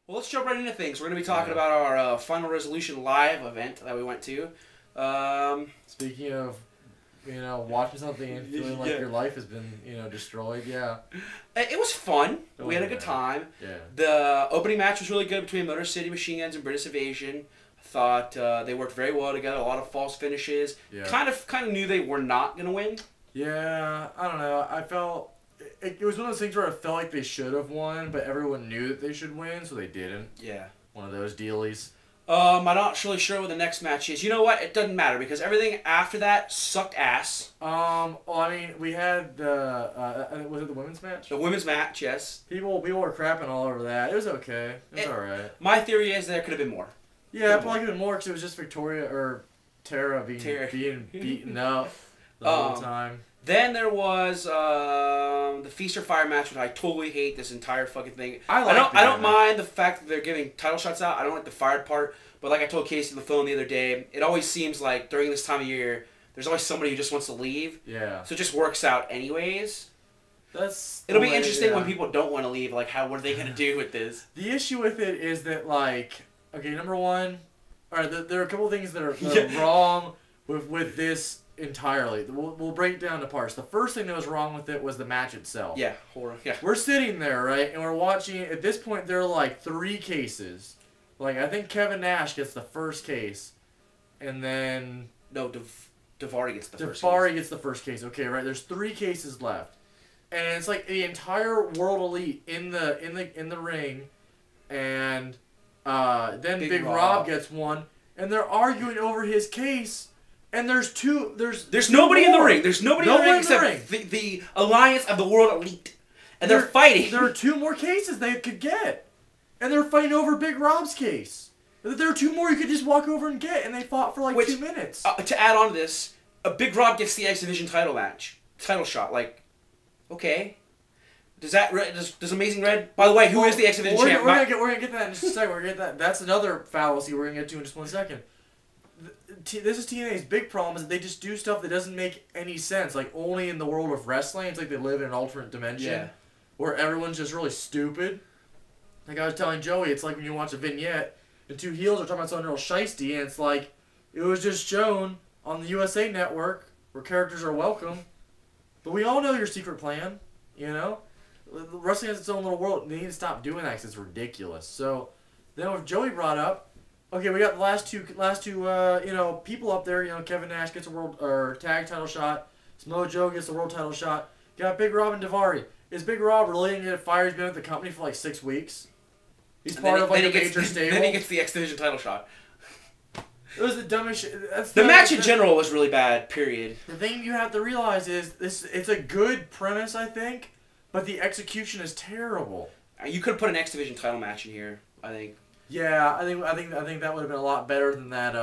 Well, let's jump right into things. We're going to be talking about our Final Resolution live event that we went to. Speaking of, watching something and feeling like your life has been, destroyed, It was fun. We had a good time. Yeah. The opening match was really good between Motor City Machine Guns and British Invasion. I thought they worked very well together. A lot of false finishes. Yeah. Kind of knew they were not going to win. Yeah, I don't know. I felt... It was one of those things where I felt like they should have won, but everyone knew that they should win, so they didn't. Yeah. One of those dealies. I'm not really sure what the next match is. You know what? It doesn't matter because everything after that sucked ass. Well, I mean, we had the was it the women's match? The women's match, yes. People were crapping all over that. It was okay. It was alright. My theory is there could have been more. Yeah, probably even more because it was just Victoria or Tara being beaten up the whole time. Then there was the Feast or Fire match, which I totally hate this entire fucking thing. I don't mind the fact that they're giving title shots out. I don't like the fired part. But like I told Casey on the phone the other day, it always seems like during this time of year, there's always somebody who just wants to leave. Yeah. So it just works out anyways. It'll be interesting when people don't want to leave. Like, what are they going to do with this? The issue with it is that, okay, number one, there are a couple of things that are wrong with this entirely. We'll break it down to parts. The first thing that was wrong with it was the match itself. Yeah, horror. Yeah. We're sitting there, right, and we're watching. At this point, there are like 3 cases. Like, I think Kevin Nash gets the first case, and then Daivari gets the first case. Daivari gets the first case. Okay, right. There's 3 cases left, and it's like the entire World Elite in the ring, and then Big Rob gets one, and they're arguing over his case. And there's nobody in the ring. There's nobody in the ring except the Alliance of the World Elite. And they're fighting. There are 2 more cases they could get. And they're fighting over Big Rob's case. There are 2 more you could just walk over and get, and they fought for like 2 minutes. To add on to this, Big Rob gets the X Division title shot. Like, okay. Does Amazing Red... By the way, who is the X Division champ? We're gonna get that in just a second. We're gonna get that. That's another fallacy we're gonna get to in just 1 second. This is TNA's big problem is that they just do stuff that doesn't make any sense. Like, only in the world of wrestling, it's like they live in an alternate dimension where everyone's just really stupid. Like I was telling Joey, it's like when you watch a vignette and 2 heels are talking about something real shiesty, and it's like, it was just shown on the USA Network where characters are welcome. But we all know your secret plan, Wrestling has its own little world, and they need to stop doing that because it's ridiculous. So, then what Joey brought up, okay, we got the last two, people up there. Kevin Nash gets a world tag title shot. Samoa Joe gets a world title shot. Got Big Rob and Daivari. Is Big Rob really going to get fired? He's been with the company for like 6 weeks. He's part of like a major stable. Then he gets the X Division title shot. It was the dumbest shit. The match in general was really bad. Period. The thing you have to realize is it's a good premise, I think, but the execution is terrible. You could have put an X Division title match in here, I think. Yeah, I think that would have been a lot better than that.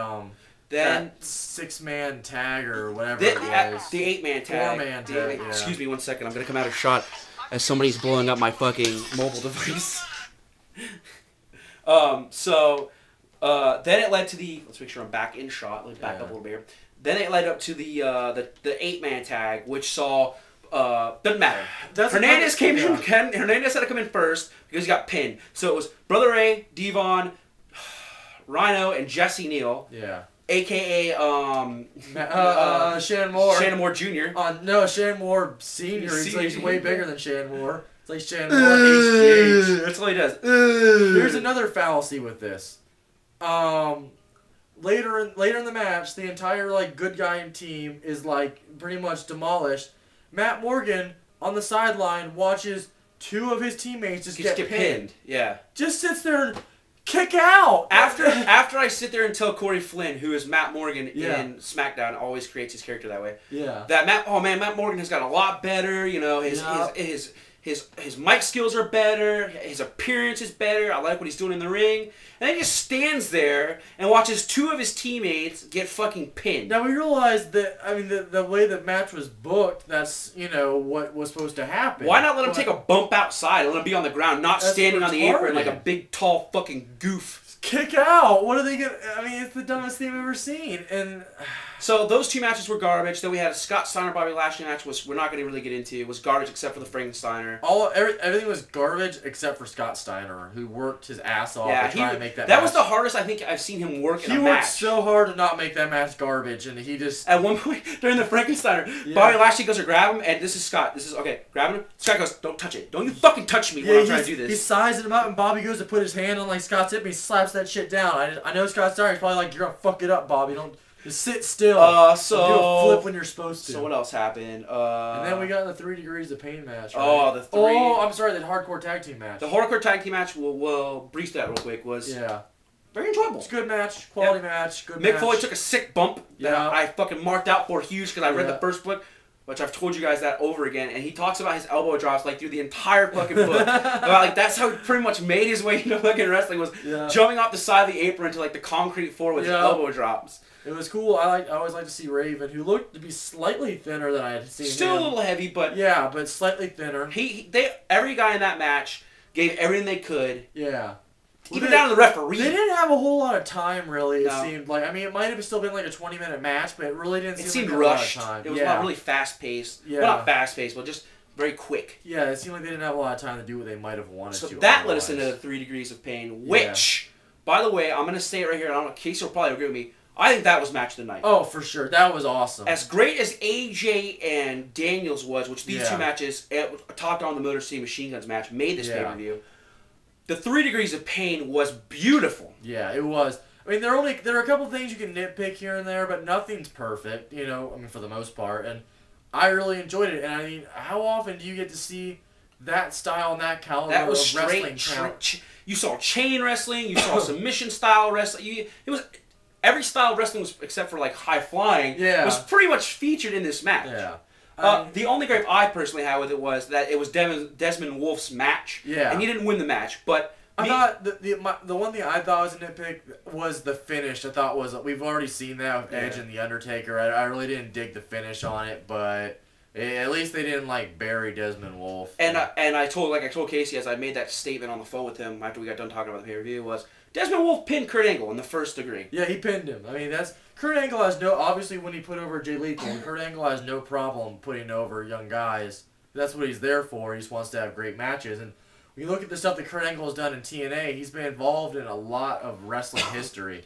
That 6-man tag or whatever it was. The 8-man tag. 4-man tag. Yeah. Excuse me 1 second. I'm gonna come out of shot as somebody's blowing up my fucking mobile device. Then it led to the. Let's make sure I'm back in shot. Let's back up a little bit here. Then it led up to the 8-man tag, which saw. Doesn't matter. Hernandez came in. Hernandez had to come in first because he got pinned. So it was Brother Ray, Devon, Rhino, and Jesse Neal. Yeah. AKA Shannon Moore. Shannon Moore Jr. No, Shannon Moore Senior. He's way bigger than Shannon Moore. It's like Shannon Moore HGH. That's all he does. Here's another fallacy with this. Later in the match, the entire good guy team is pretty much demolished. Matt Morgan on the sideline watches 2 of his teammates just get pinned. Yeah. Just sits there and kick out. After I sit there and tell Corey Flynn, who is Matt Morgan in SmackDown, always creates his character that way. Yeah. That Matt Morgan has got a lot better. His mic skills are better. His appearance is better. I like what he's doing in the ring. And then he just stands there and watches 2 of his teammates get fucking pinned. Now we realize that, the way the match was booked, that's, what was supposed to happen. Why not let him take a bump outside and let him be on the ground, not standing on the apron like a big, tall fucking goof? kick out. What are they gonna? I mean, it's the dumbest thing I've ever seen. And so those two matches were garbage. Then we had a Scott Steiner Bobby Lashley match, which we're not going to really get into. It was garbage except for the Frankensteiner. Everything was garbage except for Scott Steiner, who worked his ass off to try and make that. That was the hardest I think I've seen him work in a match. He worked so hard to not make that match garbage, and he just at one point during the Frankensteiner, Bobby Lashley goes to grab him, and this is Scott. This is okay. Grabbing him. Scott goes, "Don't touch it. Don't you fucking touch me when I'm trying to do this." He's sizing him up, and Bobby goes to put his hand on like Scott's hip, and he slaps that shit down. I know Scott Steiner's probably like, "You're gonna fuck it up, Bobby. Don't just sit still. So do a flip when you're supposed to." So what else happened? And then we got the 3 Degrees of Pain match. Right? Oh, the 3. Oh, I'm sorry, that hardcore tag team match. The hardcore tag team match. We'll brief that real quick. Was very enjoyable. It's a good match, quality match, good match. Mick Foley took a sick bump that I fucking marked out for huge because I read the first book, which I've told you guys that over again, and he talks about his elbow drops like through the entire fucking book. About like that's how he pretty much made his way into fucking wrestling was jumping off the side of the apron to like the concrete floor with his elbow drops. It was cool. I always like to see Raven, who looked to be slightly thinner than I had seen. Still him. A little heavy, but but slightly thinner. Every guy in that match gave everything they could. Yeah. Even down to the referee. They didn't have a whole lot of time, really, it seemed like. I mean, it might have still been like a 20-minute match, but it really didn't seem like rushed. A lot of time. It was not really fast-paced. Yeah. Well, not fast-paced, but just very quick. Yeah, it seemed like they didn't have a lot of time to do what they might have wanted to. So that led us into the 3 Degrees of Pain, which, by the way, I'm going to say it right here, and I don't know, Casey will probably agree with me, I think that was match of the night. Oh, for sure. That was awesome. As great as AJ and Daniels was, which these two matches, topped on the Motor City Machine Guns match, made this pay-per-view. The 3 Degrees of Pain was beautiful. Yeah, it was. I mean, there are a couple things you can nitpick here and there, but nothing's perfect, you know, I mean, for the most part. And I really enjoyed it. And I mean, how often do you get to see that style and that caliber of wrestling? You saw chain wrestling, you saw submission style wrestling. It was every style of wrestling was, except for like high flying, was pretty much featured in this match. Yeah. The only gripe I personally had with it was that it was Desmond Wolf's match, and he didn't win the match. But I thought the one thing I thought was a nitpick was the finish. I thought we've already seen that with Edge and the Undertaker. I really didn't dig the finish on it, but at least they didn't like bury Desmond Wolf. And I told Casey as I made that statement on the phone with him after we got done talking about the pay-per-view was Desmond Wolf pinned Kurt Angle in the first degree. Yeah, he pinned him. I mean Kurt Angle has obviously when he put over Jay Lethal, Kurt Angle has no problem putting over young guys. That's what he's there for. He just wants to have great matches. And when you look at the stuff that Kurt Angle has done in TNA, he's been involved in a lot of wrestling history.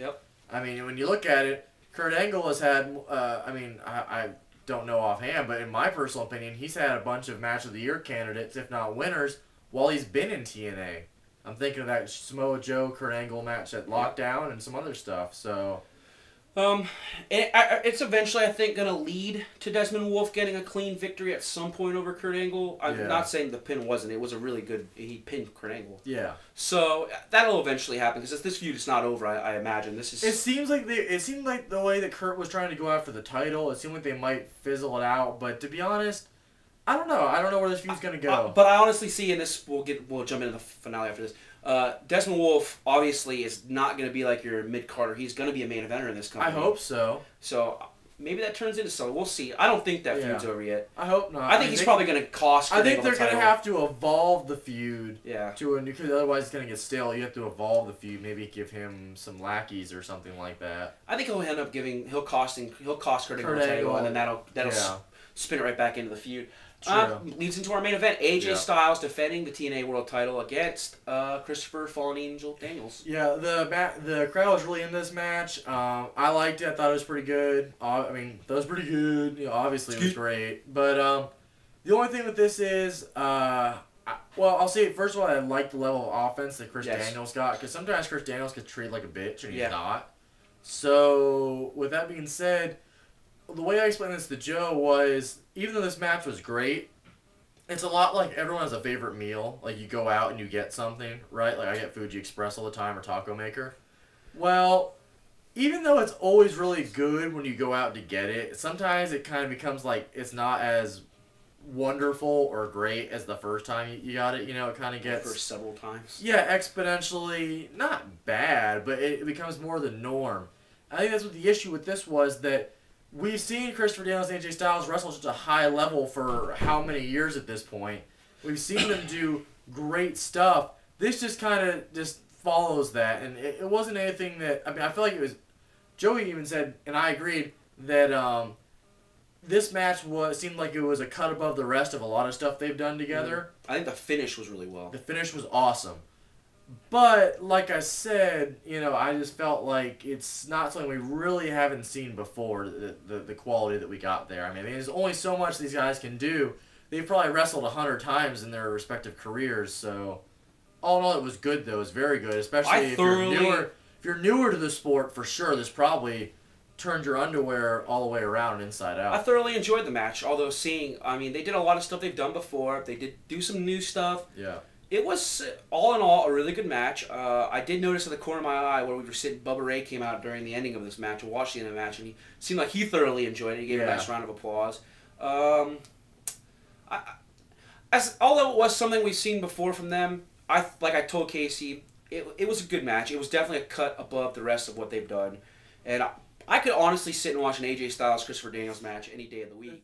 I mean, when you look at it, Kurt Angle has had, I don't know offhand, but in my personal opinion, he's had a bunch of Match of the Year candidates, if not winners, while he's been in TNA. I'm thinking of that Samoa Joe Kurt Angle match at Lockdown and some other stuff, so... It's eventually, I think, going to lead to Desmond Wolf getting a clean victory at some point over Kurt Angle. I'm not saying the pin wasn't. It was a really good... He pinned Kurt Angle. Yeah. So, that'll eventually happen, because this feud is not over, I imagine. This is... It seemed like the way that Kurt was trying to go after the title, it seemed like they might fizzle it out, but to be honest, I don't know. I don't know where this feud's going to go. But I honestly see, and this, we'll jump into the finale after this, Desmond Wolf obviously is not going to be like your mid-carder. He's going to be a main eventer in this company. I hope so. So maybe that turns into something. We'll see. I don't think that feud's over yet. I hope not. I think he's probably going to cost. I think they're going to have to evolve the feud. Yeah. To a new, because otherwise it's going to get stale. You have to evolve the feud. Maybe give him some lackeys or something like that. I think he'll end up he'll cost Kurt Angle, and then that'll spin it right back into the feud. Leads into our main event. AJ Styles defending the TNA World Title against Christopher Fallen Angel Daniels. Yeah, the crowd was really in this match. I liked it. I thought it was pretty good. I mean, that was pretty good. You know, obviously, it was great. But the only thing with this is, well, I'll say, first of all, I like the level of offense that Chris Daniels got. Because sometimes Chris Daniels gets treated like a bitch, and he's not. So, with that being said... The way I explained this to Joe was, even though this match was great, it's a lot like everyone has a favorite meal. Like, you go out and you get something, right? Like, I get Fuji Express all the time or Taco Maker. Well, even though it's always really good when you go out to get it, sometimes it kind of becomes like it's not as wonderful or great as the first time you got it. You know, it kind of gets... For several times. Yeah, exponentially, not bad, but it becomes more the norm. I think that's what the issue with this was, that... We've seen Christopher Daniels and AJ Styles wrestle at such a high level for how many years at this point. We've seen them do great stuff. This just kind of just follows that, and it wasn't anything that, I mean, I feel like it was, Joey even said, and I agreed, that this match seemed like it was a cut above the rest of a lot of stuff they've done together. I think the finish was really well. The finish was awesome. But, like I said, you know, I just felt like it's not something we really haven't seen before, the quality that we got there. I mean, there's only so much these guys can do. They've probably wrestled 100 times in their respective careers, so all in all, it was good, though. It was very good, especially if you're newer to the sport, for sure, this probably turned your underwear all the way around and inside out. I thoroughly enjoyed the match, although I mean, they did a lot of stuff they've done before. They did do some new stuff. Yeah. It was, all in all, a really good match. I did notice in the corner of my eye where we were sitting, Bubba Ray came out during the ending of this match and watched the end of the match, and he seemed like he thoroughly enjoyed it. He gave a nice round of applause. Although it was something we've seen before from them, like I told Casey, it was a good match. It was definitely a cut above the rest of what they've done. And I could honestly sit and watch an AJ Styles, Christopher Daniels match any day of the week.